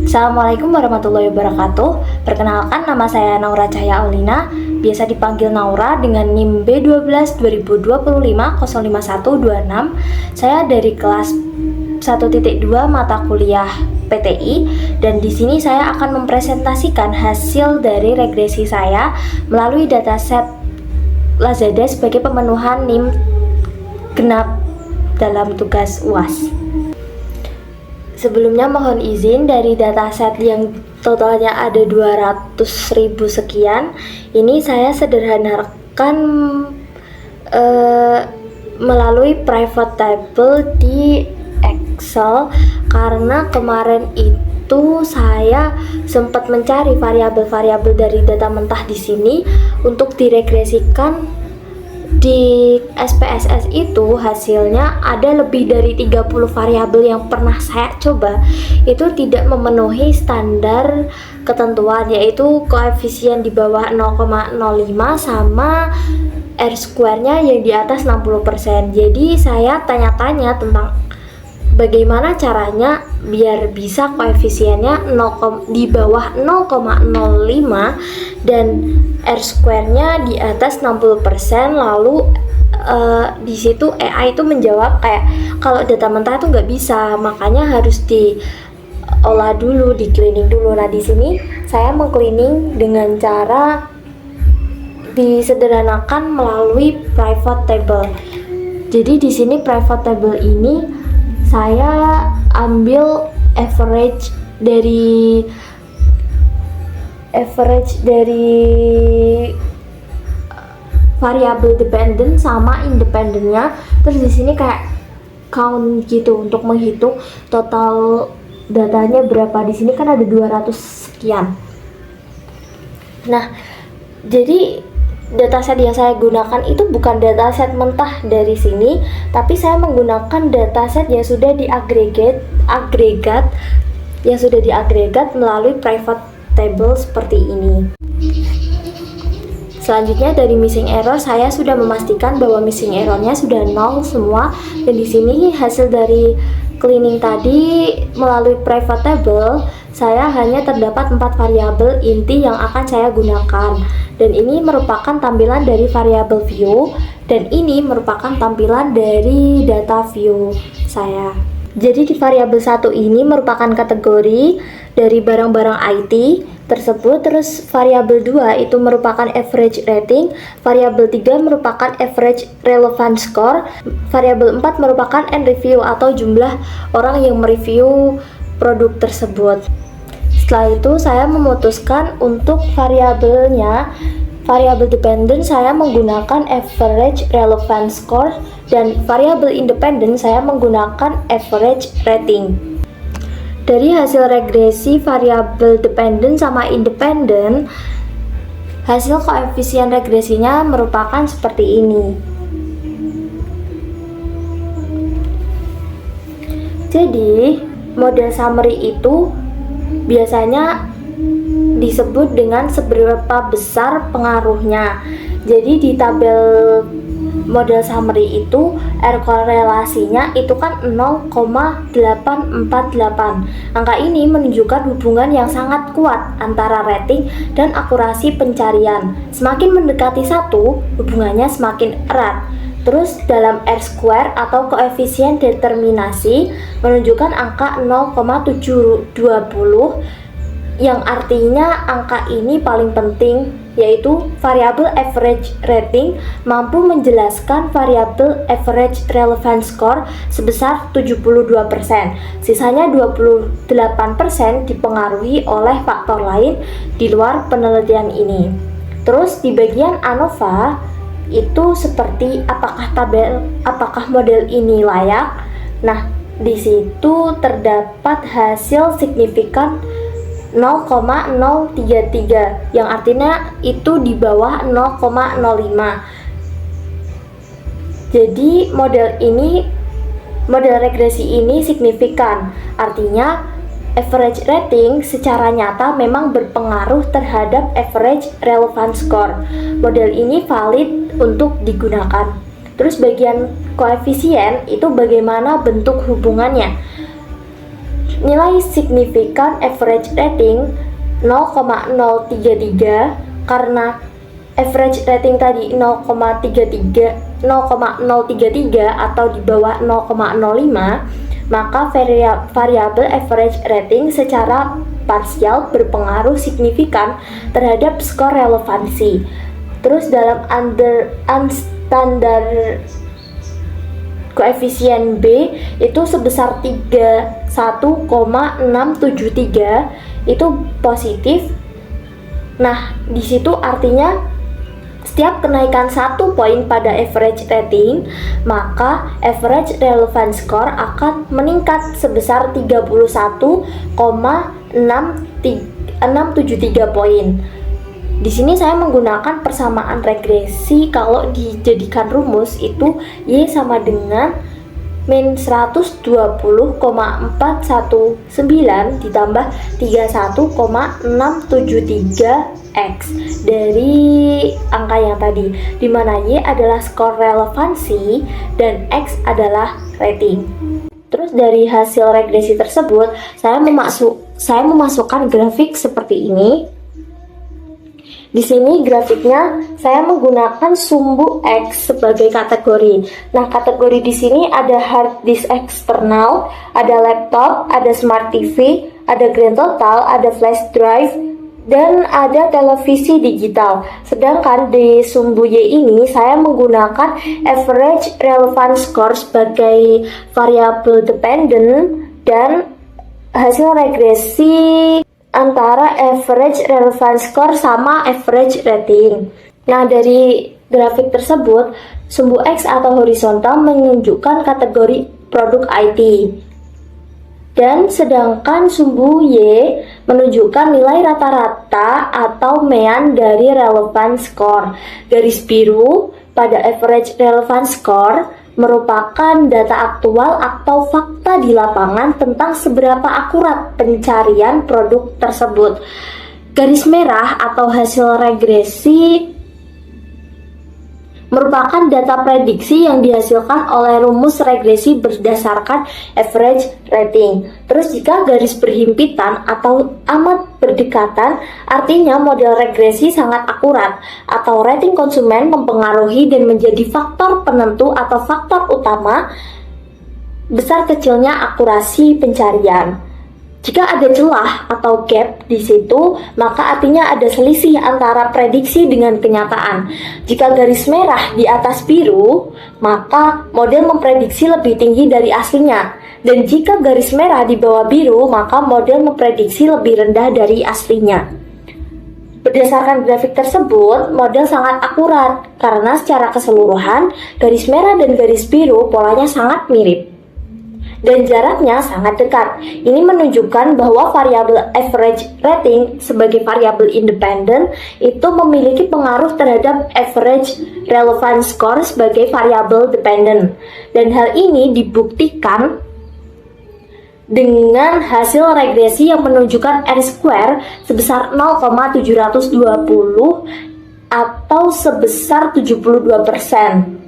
Assalamualaikum warahmatullahi wabarakatuh. Perkenalkan, nama saya Naura Cahya Aulina, biasa dipanggil Naura dengan NIM B12 2025 05126. Saya dari kelas 1.2 mata kuliah PTI, dan di sini saya akan mempresentasikan hasil dari regresi saya melalui dataset Lazada sebagai pemenuhan NIM genap dalam tugas UAS. Sebelumnya mohon izin, dari dataset yang totalnya ada 200.000 sekian, ini saya sederhanakan melalui private table di Excel, karena kemarin itu saya sempat mencari variabel-variabel dari data mentah di sini untuk diregresikan. Di SPSS itu hasilnya ada lebih dari 30 variabel yang pernah saya coba itu tidak memenuhi standar ketentuan, yaitu koefisien di bawah 0,05 sama R-square-nya yang di atas 60%. Jadi saya tanya-tanya tentang bagaimana caranya biar bisa koefisiennya di bawah 0,05 dan R-square-nya di atas 60%. Lalu di situ AI itu menjawab kayak kalau data mentah itu nggak bisa, makanya harus diolah dulu, di cleaning dulu. Nah, di sini saya meng-cleaning dengan cara disederhanakan melalui private table. Jadi di sini private table ini saya ambil average dari variabel dependent sama independennya. Terus di sini kayak count gitu untuk menghitung total datanya berapa. Di sini kan ada 200 sekian. Nah, jadi dataset yang saya gunakan itu bukan dataset mentah dari sini, tapi saya menggunakan dataset yang sudah diagregat melalui private table seperti ini. Selanjutnya dari missing error, saya sudah memastikan bahwa missing errornya sudah 0 semua, dan di sini hasil dari cleaning tadi melalui private table saya hanya terdapat 4 variabel inti yang akan saya gunakan, dan ini merupakan tampilan dari variabel view, dan ini merupakan tampilan dari data view saya. Jadi di variabel 1 ini merupakan kategori dari barang-barang IT tersebut. Terus variabel 2 itu merupakan average rating, variabel 3 merupakan average relevant score, variabel 4 merupakan end review atau jumlah orang yang mereview produk tersebut. Setelah itu saya memutuskan untuk variabel dependent saya menggunakan average relevant score, dan variabel independent saya menggunakan average rating. Dari hasil regresi variabel dependent sama independent, hasil koefisien regresinya merupakan seperti ini. Jadi model summary itu biasanya disebut dengan seberapa besar pengaruhnya. Jadi di tabel model summary itu R korelasinya itu kan 0,848. Angka ini menunjukkan hubungan yang sangat kuat antara rating dan akurasi pencarian. Semakin mendekati 1, hubungannya semakin erat. Terus dalam R-square atau koefisien determinasi menunjukkan angka 0,720, yang artinya angka ini paling penting, yaitu variabel average rating mampu menjelaskan variabel average relevant score sebesar 72%. Sisanya 28% dipengaruhi oleh faktor lain di luar penelitian ini. Terus di bagian ANOVA itu seperti apakah model ini layak. Nah, di situ terdapat hasil signifikan 0,033 yang artinya itu di bawah 0,05. Jadi model regresi ini signifikan, artinya average rating secara nyata memang berpengaruh terhadap average relevant score. Model ini valid untuk digunakan. Terus bagian koefisien itu bagaimana bentuk hubungannya. Nilai signifikan average rating 0,033 karena average rating tadi 0,033 atau di bawah 0,05, maka variabel average rating secara parsial berpengaruh signifikan terhadap skor relevansi. Terus dalam unstandard koefisien B itu sebesar 31,673 itu positif. Nah, di situ artinya setiap kenaikan 1 poin pada average rating, maka average relevant score akan meningkat sebesar 31,673 poin. Di sini saya menggunakan persamaan regresi. Kalau dijadikan rumus itu Y sama dengan min 120,419 ditambah 31,673 X dari angka yang tadi, dimana Y adalah skor relevansi dan X adalah rating. Terus dari hasil regresi tersebut saya memasukkan grafik seperti ini. Di sini grafiknya saya menggunakan sumbu X sebagai kategori. Nah, kategori di sini ada hard disk eksternal, ada laptop, ada smart TV, ada grand total, ada flash drive, dan ada televisi digital. Sedangkan di sumbu Y ini saya menggunakan average relevant score sebagai variabel dependent dan hasil regresi antara average relevant score sama average rating. Nah, dari grafik tersebut, sumbu X atau horizontal menunjukkan kategori produk IT. Dan sedangkan sumbu Y menunjukkan nilai rata-rata atau mean dari relevant score. Garis biru pada average relevant score merupakan data aktual atau fakta di lapangan tentang seberapa akurat pencarian produk tersebut. Garis merah atau hasil regresi merupakan data prediksi yang dihasilkan oleh rumus regresi berdasarkan average rating. Terus jika garis berhimpitan atau amat berdekatan, artinya model regresi sangat akurat atau rating konsumen mempengaruhi dan menjadi faktor penentu atau faktor utama besar kecilnya akurasi pencarian. Jika ada celah atau gap di situ, maka artinya ada selisih antara prediksi dengan kenyataan. Jika garis merah di atas biru, maka model memprediksi lebih tinggi dari aslinya. Dan jika garis merah di bawah biru, maka model memprediksi lebih rendah dari aslinya. Berdasarkan grafik tersebut, model sangat akurat karena secara keseluruhan, garis merah dan garis biru polanya sangat mirip dan jaraknya sangat dekat. Ini menunjukkan bahwa variabel average rating sebagai variabel independen itu memiliki pengaruh terhadap average relevant score sebagai variabel dependent. Dan hal ini dibuktikan dengan hasil regresi yang menunjukkan R-square sebesar 0,720 atau sebesar 72%.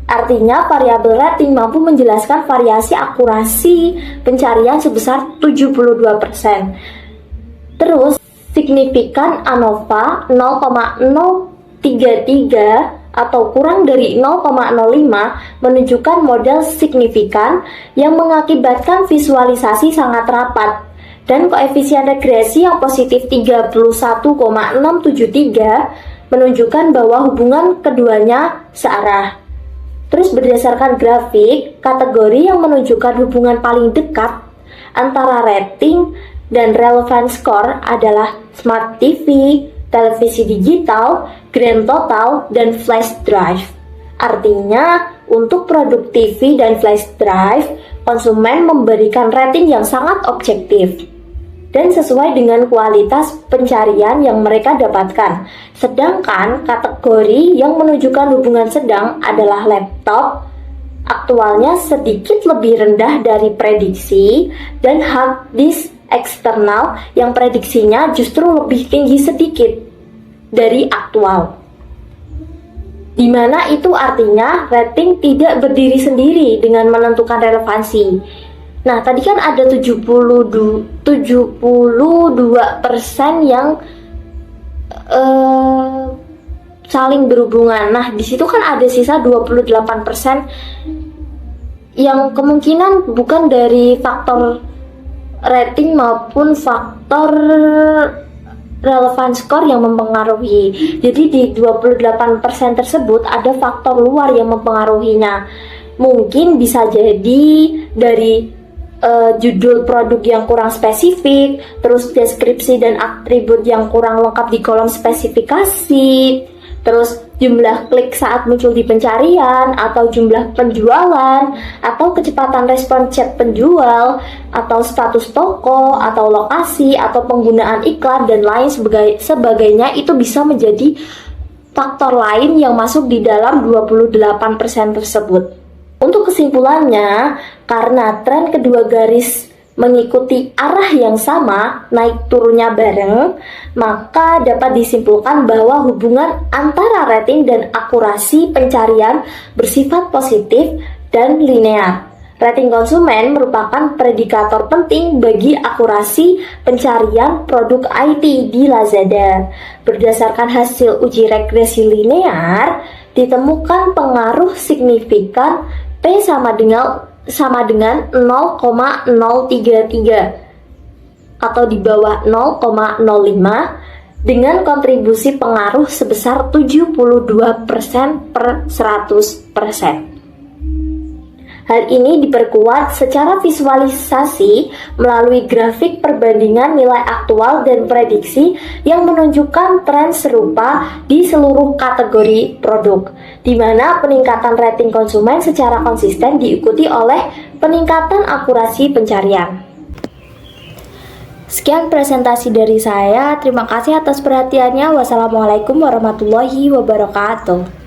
Artinya variabel rating mampu menjelaskan variasi akurasi pencarian sebesar 72%. Terus signifikan ANOVA 0,033 atau kurang dari 0,05 menunjukkan model signifikan yang mengakibatkan visualisasi sangat rapat dan koefisien regresi yang positif 31,673 menunjukkan bahwa hubungan keduanya searah. Terus berdasarkan grafik, kategori yang menunjukkan hubungan paling dekat antara rating dan relevant score adalah smart TV, televisi digital, grand total, dan flash drive. Artinya, untuk produk TV dan flash drive, konsumen memberikan rating yang sangat objektif dan sesuai dengan kualitas pencarian yang mereka dapatkan. Sedangkan kategori yang menunjukkan hubungan sedang adalah laptop, aktualnya sedikit lebih rendah dari prediksi, dan hard disk eksternal yang prediksinya justru lebih tinggi sedikit dari aktual. Di mana itu artinya rating tidak berdiri sendiri dengan menentukan relevansi. Nah, tadi kan ada 72% yang saling berhubungan. Nah, di situ kan ada sisa 28% yang kemungkinan bukan dari faktor rating maupun faktor relevan skor yang mempengaruhi. Jadi di 28% tersebut ada faktor luar yang mempengaruhinya. Mungkin bisa jadi dari judul produk yang kurang spesifik, terus deskripsi dan atribut yang kurang lengkap di kolom spesifikasi, terus jumlah klik saat muncul di pencarian, atau jumlah penjualan, atau kecepatan respon chat penjual, atau status toko, atau lokasi, atau penggunaan iklan, dan lain sebagainya. Itu bisa menjadi faktor lain yang masuk di dalam 28% tersebut. Untuk kesimpulannya, karena tren kedua garis mengikuti arah yang sama, naik turunnya bareng, maka dapat disimpulkan bahwa hubungan antara rating dan akurasi pencarian bersifat positif dan linear. Rating konsumen merupakan predikator penting bagi akurasi pencarian produk IT di Lazada. Berdasarkan hasil uji regresi linear, ditemukan pengaruh signifikan P sama dengan 0,033 atau di bawah 0,05 dengan kontribusi pengaruh sebesar 72% per 100%. Hal ini diperkuat secara visualisasi melalui grafik perbandingan nilai aktual dan prediksi yang menunjukkan tren serupa di seluruh kategori produk, di mana peningkatan rating konsumen secara konsisten diikuti oleh peningkatan akurasi pencarian. Sekian presentasi dari saya. Terima kasih atas perhatiannya. Wassalamualaikum warahmatullahi wabarakatuh.